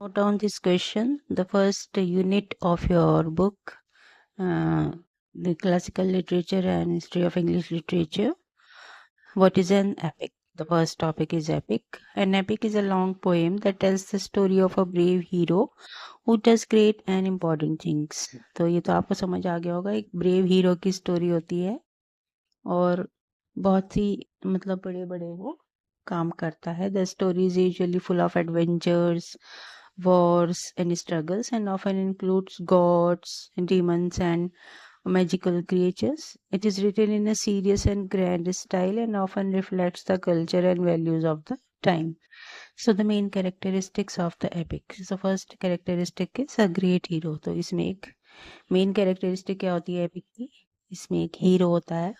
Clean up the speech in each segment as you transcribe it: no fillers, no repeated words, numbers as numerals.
Note down this question. The first unit of your book, the classical literature and history of English literature. What is an epic? The first topic is epic. An epic is a long poem that tells the story of a brave hero who does great and important things. तो ये तो आपको समझ आ गया होगा, एक brave hero की story होती है और बहुत ही मतलब बड़े बड़े वो काम करता है. The story is usually full of adventures, wars and struggles and often includes gods, demons and magical creatures. It is written in a serious and grand style and often reflects the culture and values of the time. So the main characteristics of the epic. So first characteristic is a great hero. तो इसमें एक main characteristic क्या होती है epic की? इसमें एक hero होता है.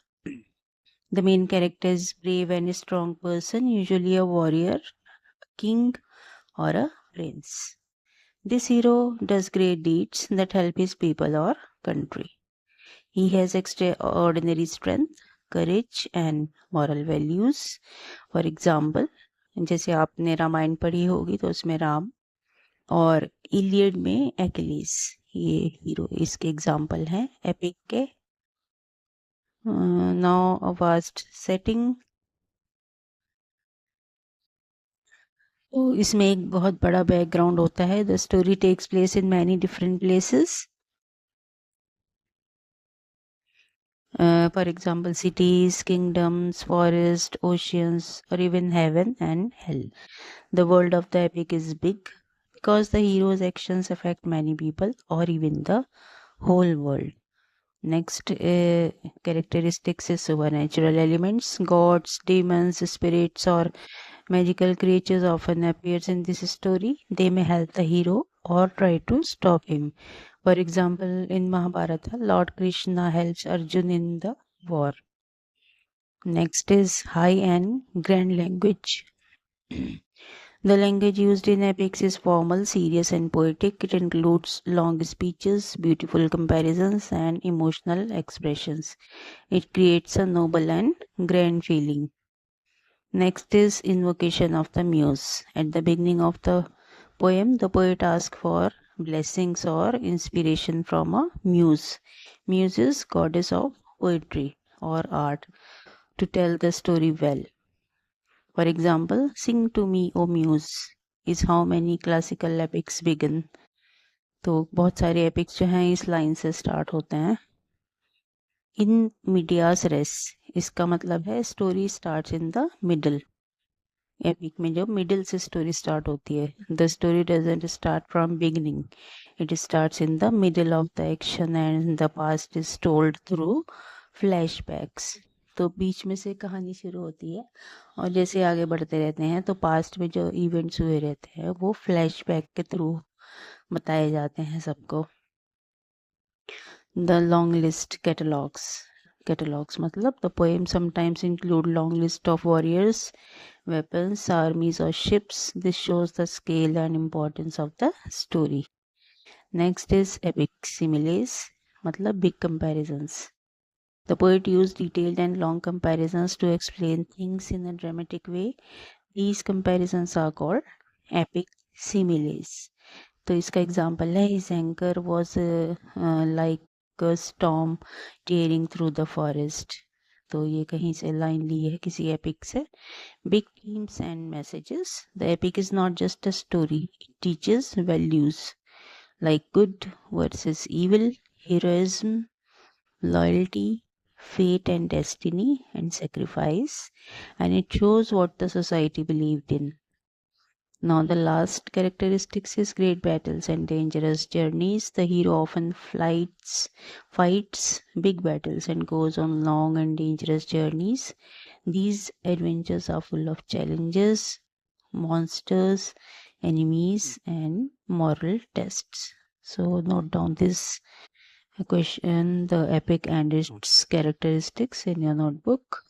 The main character is brave and strong person, usually a warrior, king or a prince. This hero does great deeds that help his people or country. He has extraordinary strength, courage and moral values. For example, जैसे आपने रामायण पढ़ी होगी तो उसमें राम और Iliad में Achilles, ये hero इसके एग्जाम्पल हैं एपिक के. Now a vast setting. तो इसमें एक बहुत बड़ा बैकग्राउंड होता है. The story takes place in many different places. For example, cities, kingdoms, forests, oceans, or even heaven and hell. The world of the epic is big because the hero's actions affect many people or even the whole world. Next characteristics is supernatural elements. Gods, demons, spirits, or magical creatures often appears in this story. They may help the hero or try to stop him. For example, in Mahabharata, Lord Krishna helps Arjun in the war. Next is high and grand language. The language used in epics is formal, serious, and poetic. It includes long speeches, beautiful comparisons, and emotional expressions. It creates a noble and grand feeling. Next is invocation of the muse. At the beginning of the poem, the poet asks for blessings or inspiration from a muse. Muse is goddess of poetry or art to tell the story well. For example, sing to me, O muse, is how many classical epics begin. तो बहुत सारे epics जो हैं इस line से start होते हैं. इन medias race, इसका मतलब है story starts in the middle. Epic में जो मिडिल से स्टोरी स्टार्ट होती है. The story doesn't start from beginning, it starts in the middle of the action and the past is told through flashbacks. तो बीच में से कहानी शुरू होती है और जैसे आगे बढ़ते रहते हैं तो पास्ट में जो इवेंट्स हुए रहते हैं वो फ्लैशबैक के थ्रू बताए जाते हैं सबको. The long list catalogues. Catalogues मतलब the poem sometimes include long list of warriors, weapons, armies or ships. This shows the scale and importance of the story. Next is epic similes, मतलब big comparisons. The poet used detailed and long comparisons to explain things in a dramatic way. These comparisons are called epic similes. तो इसका example है his anger was like a storm tearing through the forest. तो ये कहीं से line ली है किसी epic से. Big themes and messages. The epic is not just a story, it teaches values like good versus evil, heroism, loyalty, fate and destiny, and sacrifice, and it shows what the society believed in. Now, the last characteristics is great battles and dangerous journeys. The hero often fights big battles and goes on long and dangerous journeys. These adventures are full of challenges, monsters, enemies, and moral tests. So, note down this question, the epic and its characteristics in your notebook.